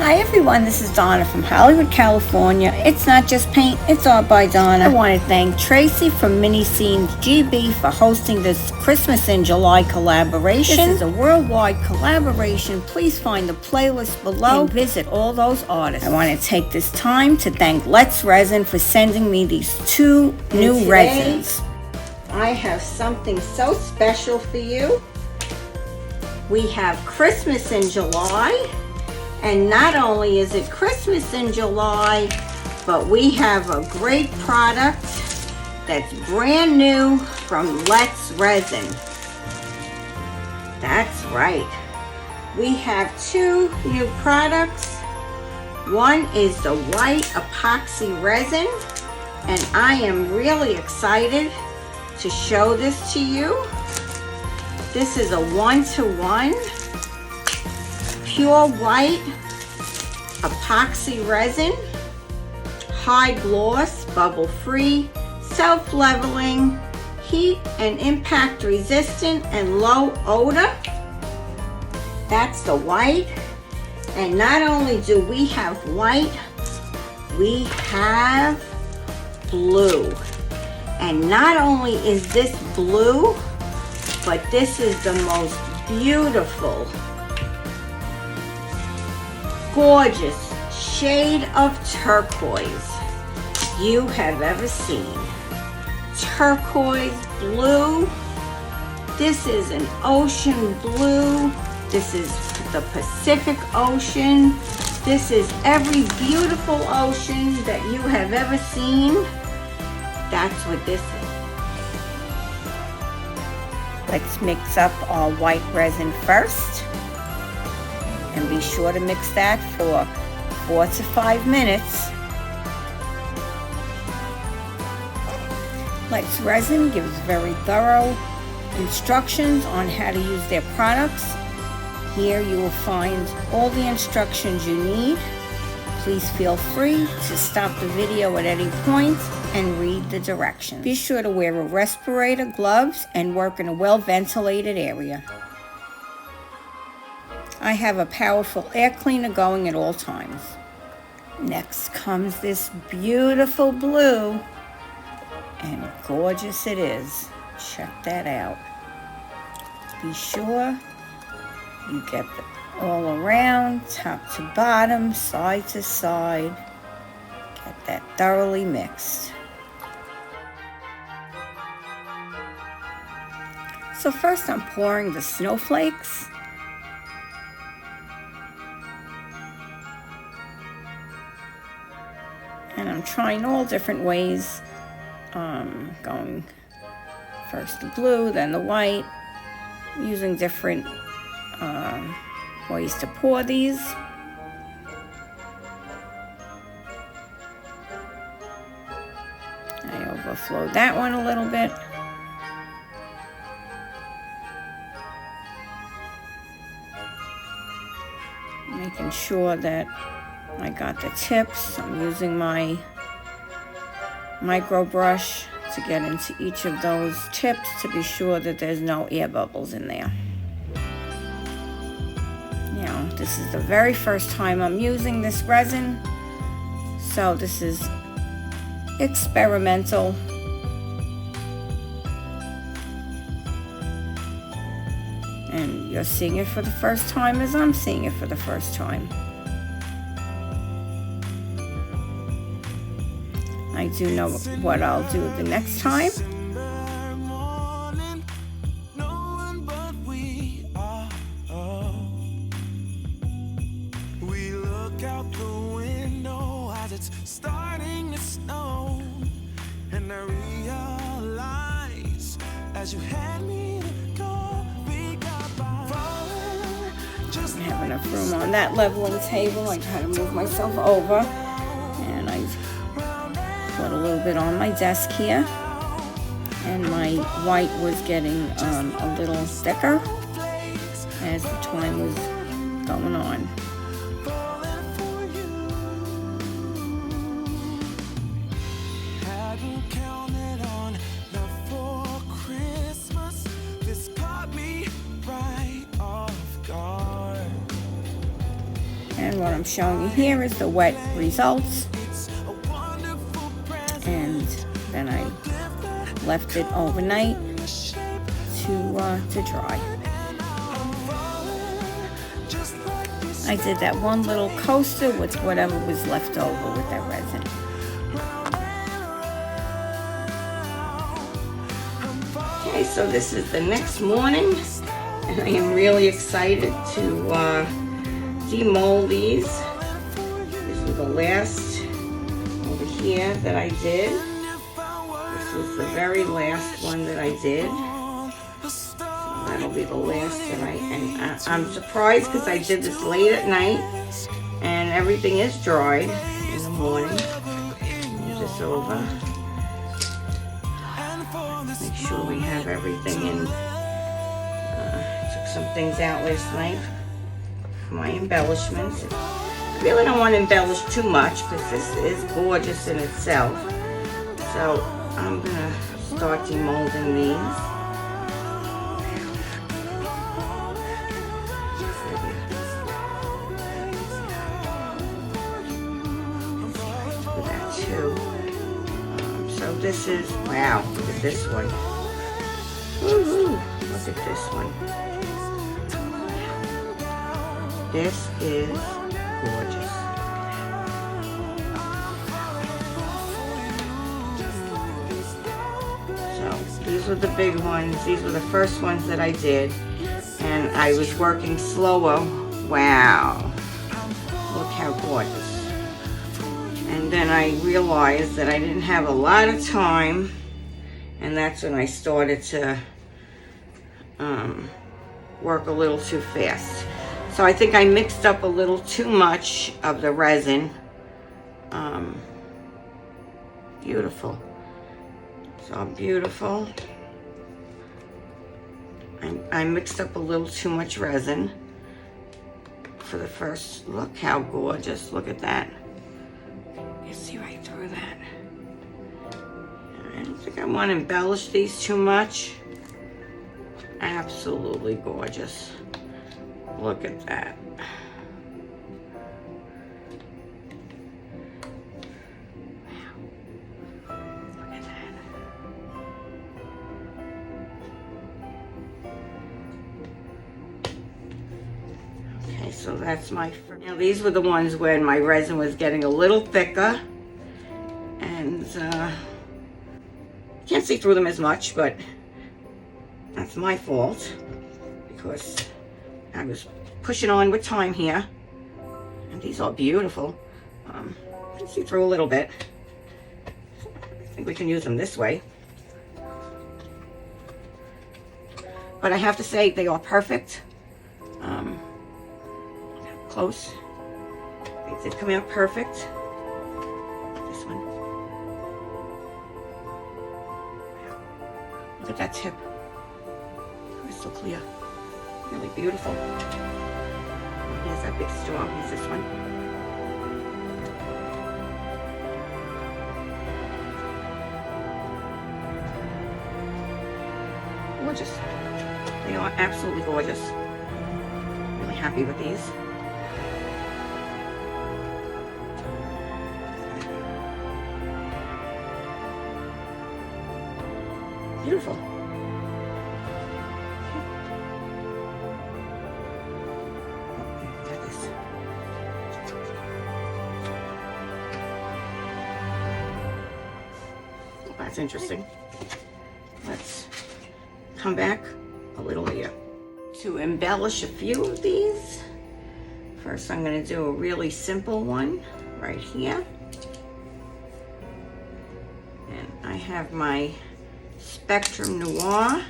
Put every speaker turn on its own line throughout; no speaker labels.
Hi everyone, this is Donna from Hollywood, California. It's not just paint, it's art by Donna. I want to thank Tracy from Mini Scenes GB for hosting this Christmas in July collaboration. This is a worldwide collaboration. Please find the playlist below and visit all those artists. I want to take this time to thank Let's Resin for sending me these two new resins. I have something so special for you. We have Christmas in July. And not only is it Christmas in July, but we have a great product that's brand new from Let's Resin. That's right. We have two new products. One is the white epoxy resin, and I am really excited to show this to you. This is a 1-to-1. Pure white epoxy resin, high gloss, bubble free, self-leveling, heat and impact resistant, and low odor. That's the white. And not only do we have white, we have blue. And not only is this blue, but this is the most beautiful, gorgeous shade of turquoise you have ever seen. Turquoise blue. This is an ocean blue. This is the Pacific Ocean. This is every beautiful ocean that you have ever seen. That's what this is. Let's mix up our white resin first. And be sure to mix that for 4 to 5 minutes. Let's Resin gives very thorough instructions on how to use their products. Here you will find all the instructions you need. Please feel free to stop the video at any point and read the directions. Be sure to wear a respirator, gloves, and work in a well-ventilated area. I have a powerful air cleaner going at all times. Next comes this beautiful blue, and gorgeous it is. Check that out. Be sure you get it all around, top to bottom, side to side. Get that thoroughly mixed. So first I'm pouring the snowflakes. And I'm trying all different ways, going first the blue, then the white, using different ways to pour these. I overflowed that one a little bit. Making sure that I got the tips. I'm using my micro brush to get into each of those tips to be sure that there's no air bubbles in there. Now, this is the very first time I'm using this resin, so this is experimental. And you're seeing it for the first time as I'm seeing it for the first time. I do know what I'll do the next time. We look out the window as it's starting to snow, and I realize as you hand me the call, we got by. Just have enough room on that leveling table. I try to move myself over, and I put a little bit on my desk here, and my white was getting a little thicker as the time was going on. And what I'm showing you here is the wet results. And then I left it overnight to dry. I did that one little coaster with whatever was left over with that resin. Okay, so this is the next morning, and I am really excited to demold these. This is the last over here that I did. This was the very last one that I did. That'll be the last that I'm surprised because I did this late at night and everything is dried in the morning. Move this over. Make sure we have everything in. Took some things out last night for my embellishments. I really don't want to embellish too much because this is gorgeous in itself. So I'm going to start demolding these. So this is, wow, look at this one. Woohoo, look at this one. This is gorgeous. So these were the big ones. These were the first ones that I did. And I was working slower. Wow, look how gorgeous. And then I realized that I didn't have a lot of time, and that's when I started to work a little too fast. So I think I mixed up a little too much of the resin. Beautiful. So beautiful. I mixed up a little too much resin for the first. Look how gorgeous. Look at that. You see right through that. I don't think I want to embellish these too much. Absolutely gorgeous. Look at that. Wow. Look at that. Okay, so that's my first. Now these were the ones when my resin was getting a little thicker, and can't see through them as much, but that's my fault because I was pushing on with time here. And these are beautiful. I can see through a little bit. I think we can use them this way. But I have to say they are perfect. Close. They did come out perfect. This one. Look at that tip. Crystal clear. Really beautiful. Here's that big straw. Here's this one. Gorgeous. They are absolutely gorgeous. Really happy with these. Beautiful. Got this. Well, that's interesting. Let's come back a little here. To embellish a few of these, first I'm going to do a really simple one right here. And I have my Spectrum Noir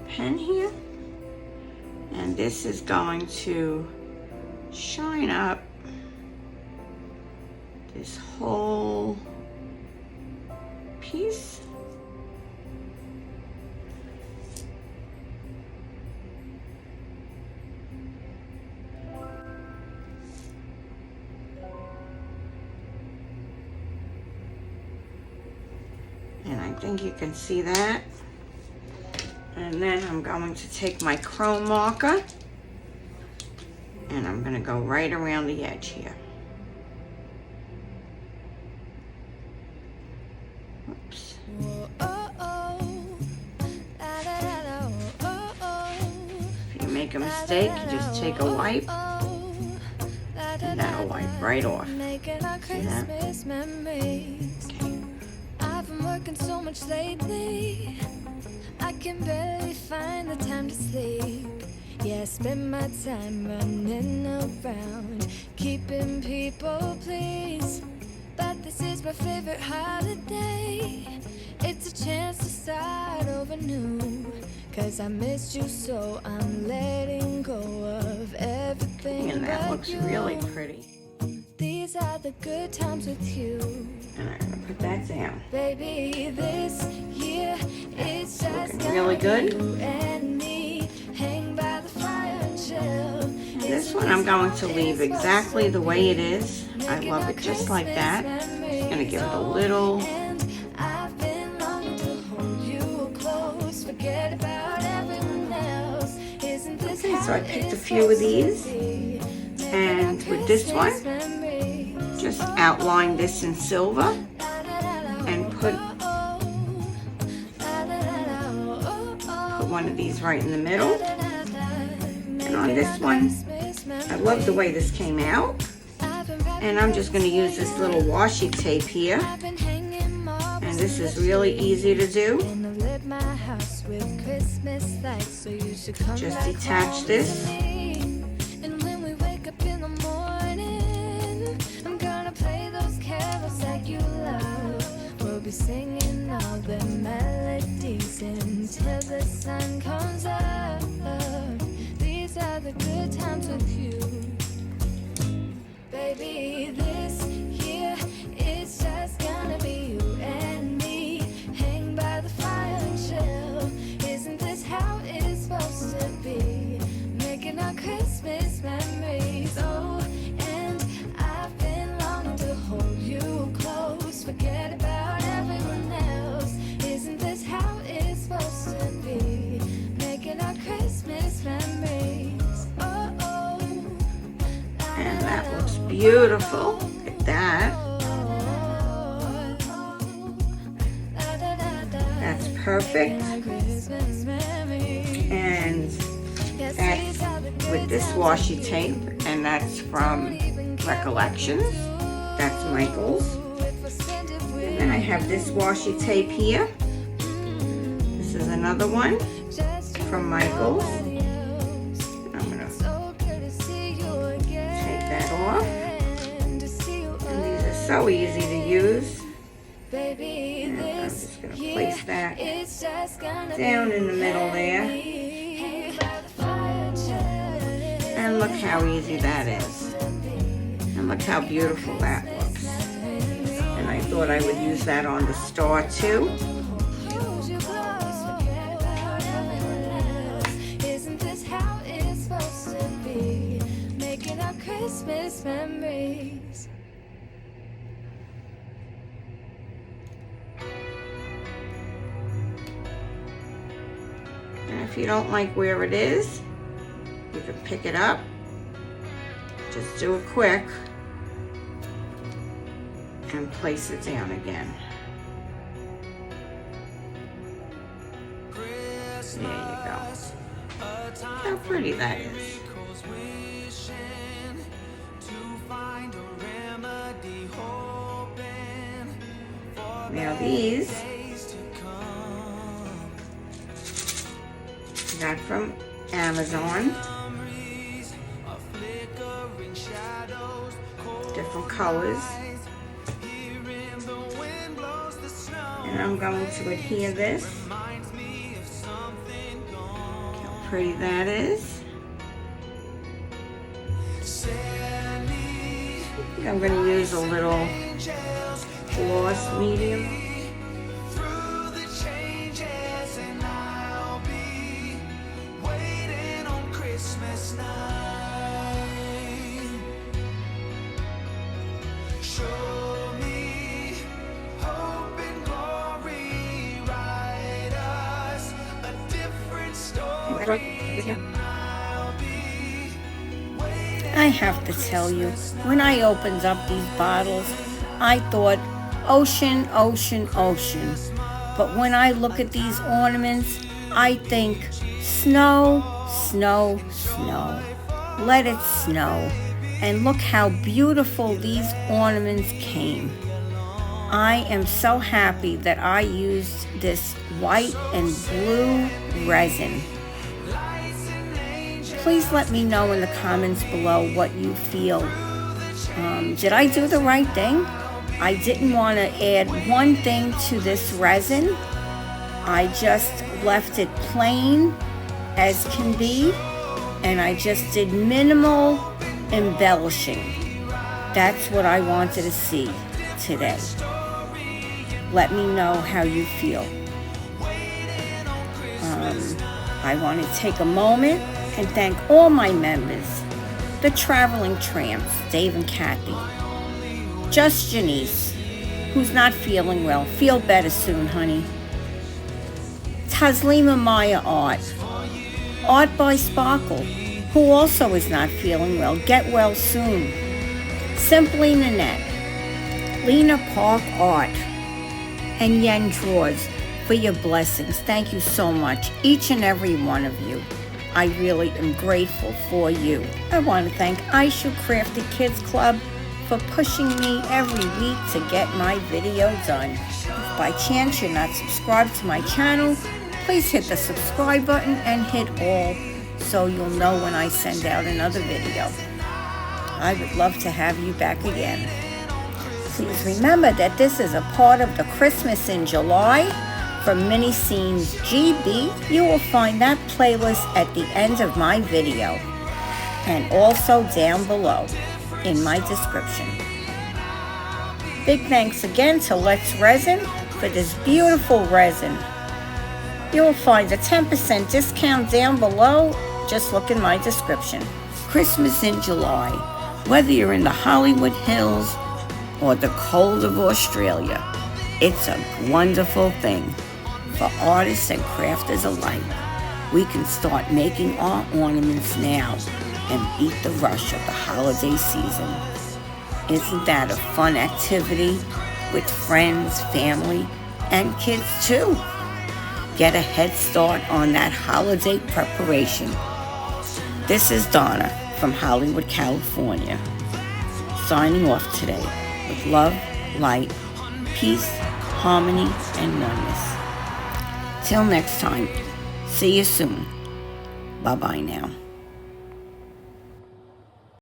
pen here, and this is going to shine up this whole piece. And I think you can see that. And then I'm going to take my chrome marker and I'm going to to go right around the edge here. Oops. If you make a mistake, you just take a wipe, and that'll wipe right off. See that? Okay.
I've been working so much lately, I can barely find the time to sleep. Yeah, I spend my time running around, keeping people pleased. But this is my favorite holiday. It's a chance to start over new. Cause I missed you, so I'm letting go of everything.
And that looks really pretty.
These are the good times with you.
And I'm gonna put that down.
Baby, this year it's just
looking really good.
you and me. Hang by the fire and chill.
This one I'm going to leave exactly the way it is. I love it just like that. Just gonna give it a little.
And I've been longing to hold you close. Forget about everyone else. Isn't this
Okay, so I picked a few of these. And with this one, just outline this in silver and put one of these right in the middle. And on this one, I love the way this came out. And I'm just going to use this little washi tape here. And this is really easy to do. Just detach this.
Singing all the melodies until the sun comes up. These are the good times with you. Baby, this year it's just gonna be you and me. Hang by the fire and chill. Isn't this how it's supposed to be? Making our Christmas memories. Oh, and I've been longing to hold you close. Forget about everyone else. Isn't this how it's supposed to be? Making our Christmas memories. Oh, oh.
And that looks beautiful. Look at that. That's perfect. And that's with this washi tape, and that's from Recollections. That's Michael's. And then I have this washi tape here. This is another one from Michael's. I'm going to take that off. And these are so easy to use. And I'm just going to place that down in the middle there. And look how easy that is. And look how beautiful that looks. And I thought I would use that on the star too.
Isn't this how it's supposed to be? Making our Christmas memories.
And if you don't like where it is, you can pick it up. Just do it quick and place it down again. There you go. How pretty that is. Now these got from Amazon. Different colors. And I'm going to adhere this. How pretty that is. I think I'm going to use a little gloss medium. I have to tell you, when I opened up these bottles, I thought ocean, ocean, ocean. But when I look at these ornaments, I think snow, snow, snow. Let it snow. And look how beautiful these ornaments came. I am so happy that I used this white and blue resin. Please let me know in the comments below what you feel. Did I do the right thing? I didn't want to add one thing to this resin. I just left it plain as can be, and I just did minimal embellishing. That's what I wanted to see today. Let me know how you feel. I want to take a moment and thank all my members, the Traveling Tramps, Dave and Kathy, Just Janice, who's not feeling well. Feel better soon, honey. Taslima Maya Art by Sparkle, who also is not feeling well. Get well soon. Simply Nanette, Lena Park Art, and Yen Drawers for your blessings. Thank you so much, each and every one of you. I really am grateful for you. I want to thank Aisha Crafted Kids Club for pushing me every week to get my video done. If by chance you're not subscribed to my channel, please hit the subscribe button and hit all so you'll know when I send out another video. I would love to have you back again. Please remember that this is a part of the Christmas in July from Mini Scenes GB. You will find that playlist at the end of my video and also down below in my description. Big thanks again to Let's Resin for this beautiful resin. You will find a 10% discount down below. Just look in my description. Christmas in July. Whether you're in the Hollywood Hills or the cold of Australia, it's a wonderful thing. For artists and crafters alike, we can start making our ornaments now and beat the rush of the holiday season. Isn't that a fun activity with friends, family, and kids too? Get a head start on that holiday preparation. This is Donna from Hollywood, California, signing off today with love, light, peace, harmony, and oneness. Till next time, see you soon. Bye-bye now.